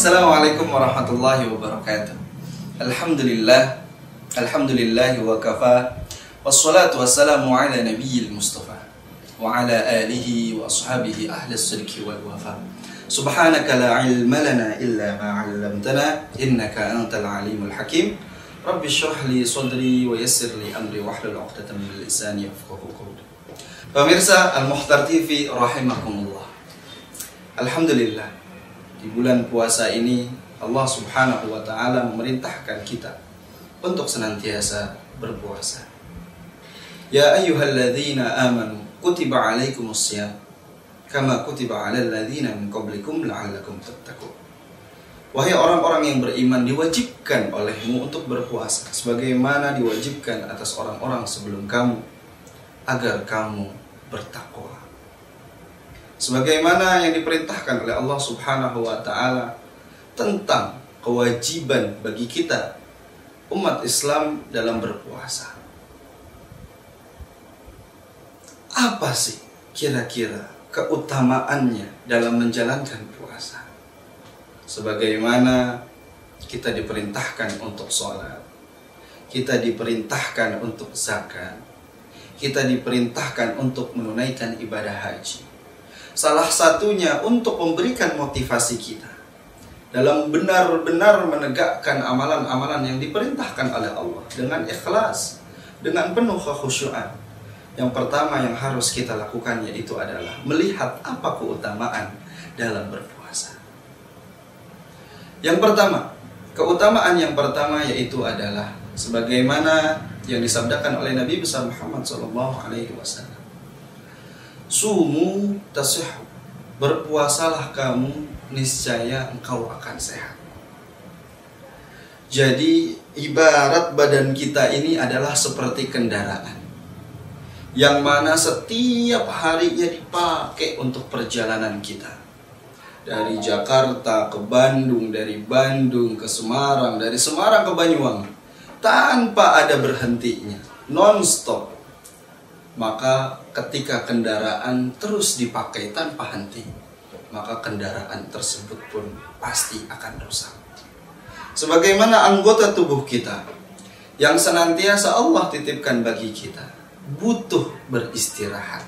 Assalamualaikum warahmatullahi wabarakatuh. Alhamdulillah, alhamdulillahi wa kafa, wassalatu wassalamu ala nabiyil mustafa wa ala alihi wa ashabihi ahli as-sidqi wal wafa. Subhanaka la ilma lana illa ma 'allamtana innaka antal alimul hakim. Rabbi shrah li sadri wa yassir li amri wahlul 'uqdatam min lisani yafqahu qawli. Pemirsa Al-Mukhtar TV rahimakumullah. Alhamdulillah, di bulan puasa ini Allah Subhanahu wa taala memerintahkan kita untuk senantiasa berpuasa. Ya ayyuhalladzina amanu kutiba alaikumussyam kama kutiba alal ladzina min qablikum la'allakum tattaqun. Wahai orang-orang yang beriman, diwajibkan olehmu untuk berpuasa sebagaimana diwajibkan atas orang-orang sebelum kamu agar kamu bertakwa. Sebagaimana yang diperintahkan oleh Allah Subhanahu wa taala tentang kewajiban bagi kita umat Islam dalam berpuasa. Apa sih kira-kira keutamaannya dalam menjalankan puasa? Sebagaimana kita diperintahkan untuk sholat, kita diperintahkan untuk zakat, kita diperintahkan untuk menunaikan ibadah haji. Salah satunya untuk memberikan motivasi kita dalam benar-benar menegakkan amalan-amalan yang diperintahkan oleh Allah dengan ikhlas, dengan penuh kekhusyuan. Yang pertama yang harus kita lakukan yaitu adalah melihat apa keutamaan dalam berpuasa. Yang pertama, keutamaan yang pertama yaitu adalah sebagaimana yang disabdakan oleh Nabi besar Muhammad SAW. Sumu tasihhu, berpuasalah kamu, niscaya engkau akan sehat. Jadi ibarat badan kita ini adalah seperti kendaraan yang mana setiap harinya dipakai untuk perjalanan kita. Dari Jakarta ke Bandung, dari Bandung ke Semarang, dari Semarang ke Banyuwangi, tanpa ada berhentinya, non-stop. Maka ketika kendaraan terus dipakai tanpa henti, maka kendaraan tersebut pun pasti akan rusak. Sebagaimana anggota tubuh kita yang senantiasa Allah titipkan bagi kita butuh beristirahat,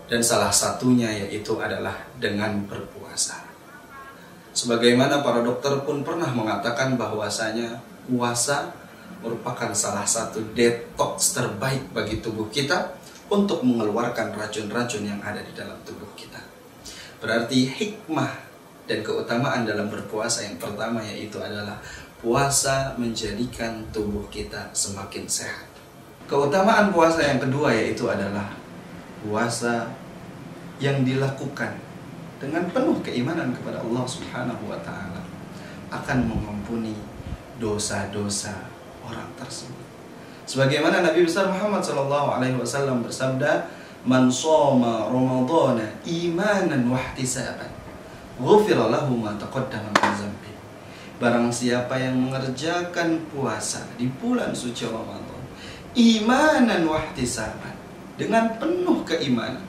dan salah satunya yaitu adalah dengan berpuasa. Sebagaimana para dokter pun pernah mengatakan bahwasanya puasa merupakan salah satu detox terbaik bagi tubuh kita untuk mengeluarkan racun-racun yang ada di dalam tubuh kita. Berarti hikmah dan keutamaan dalam berpuasa yang pertama yaitu adalah puasa menjadikan tubuh kita semakin sehat. Keutamaan puasa yang kedua yaitu adalah puasa yang dilakukan dengan penuh keimanan kepada Allah Subhanahu wa taala akan mengampuni dosa-dosa orang tersebut. Sebagaimana Nabi besar Muhammad SAW bersabda, "Man shoma Ramadhana imanan wa ihtisaban, ghufira lahu ma taqaddama min dzambi." Barang siapa yang mengerjakan puasa di bulan suci Ramadan imanan wa ihtisaban, dengan penuh keimanan,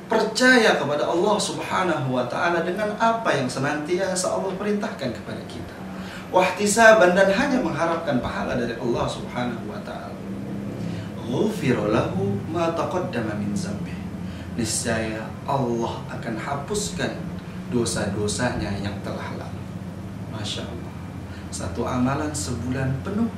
percaya kepada Allah Subhanahu wa taala dengan apa yang senantiasa Allah perintahkan kepada kita, wahtisaban, dan hanya mengharapkan pahala dari Allah Subhanahu wa taala, ghufira lahu ma taqaddama min dzambi, niscaya Allah akan hapuskan dosa-dosanya yang telah lalu. Masya Allah, satu amalan sebulan penuh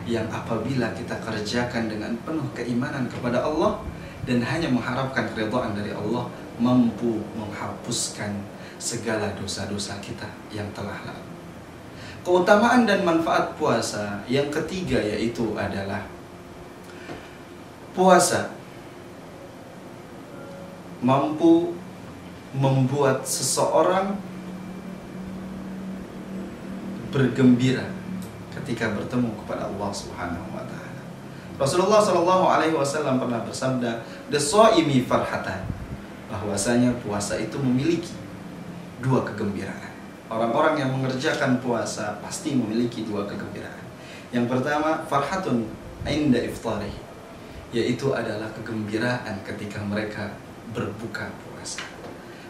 yang apabila kita kerjakan dengan penuh keimanan kepada Allah dan hanya mengharapkan keridhaan dari Allah, mampu menghapuskan segala dosa-dosa kita yang telah lalu. Keutamaan dan manfaat puasa yang ketiga yaitu adalah puasa mampu membuat seseorang bergembira ketika bertemu kepada Allah Subhanahu wa taala. Rasulullah SAW pernah bersabda, "Lis-shaimi farhatan", bahwasanya puasa itu memiliki dua kegembiraan. Orang-orang yang mengerjakan puasa pasti memiliki dua kegembiraan. Yang pertama, farhatun inda iftarih, yaitu adalah kegembiraan ketika mereka berbuka puasa.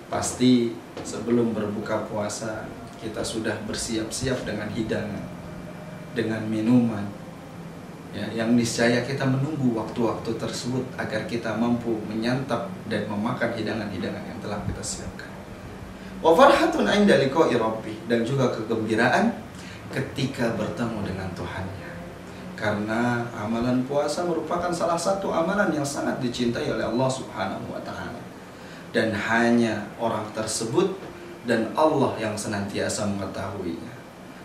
Pasti sebelum berbuka puasa kita sudah bersiap-siap dengan hidangan, dengan minuman, ya, yang niscaya kita menunggu waktu-waktu tersebut agar kita mampu menyantap dan memakan hidangan-hidangan yang telah kita siapkan. Wa farhatun 'inda liqa'i rabbih, dan juga kegembiraan ketika bertemu dengan Tuhannya. Karena amalan puasa merupakan salah satu amalan yang sangat dicintai oleh Allah Subhanahu wa taala. Dan hanya orang tersebut dan Allah yang senantiasa mengetahuinya.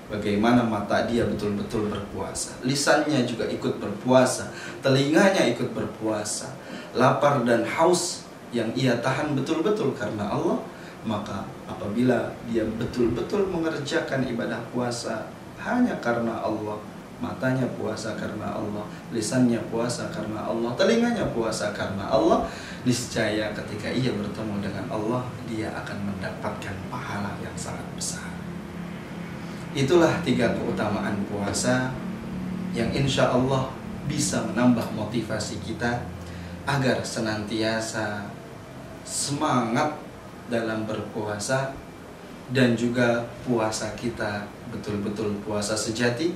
Bagaimana mata dia betul-betul berpuasa, lisannya juga ikut berpuasa, telinganya ikut berpuasa, lapar dan haus yang ia tahan betul-betul karena Allah. Maka apabila dia betul-betul mengerjakan ibadah puasa hanya karena Allah, matanya puasa karena Allah, lisannya puasa karena Allah, telinganya puasa karena Allah, niscaya ketika ia bertemu dengan Allah, dia akan mendapatkan pahala yang sangat besar. Itulah 3 keutamaan puasa yang insya Allah bisa menambah motivasi kita agar senantiasa semangat dalam berpuasa, dan juga puasa kita betul-betul puasa sejati,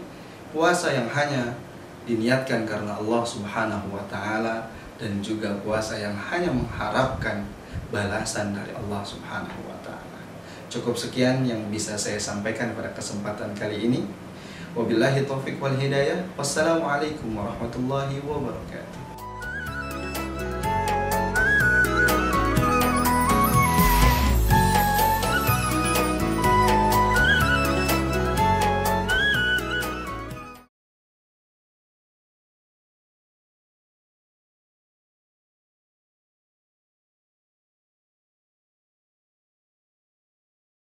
puasa yang hanya diniatkan karena Allah Subhanahu wa taala, dan juga puasa yang hanya mengharapkan balasan dari Allah Subhanahu wa taala. Cukup sekian yang bisa saya sampaikan pada kesempatan kali ini. Wabillahi taufiq wal hidayah. Wassalamualaikum warahmatullahi wabarakatuh.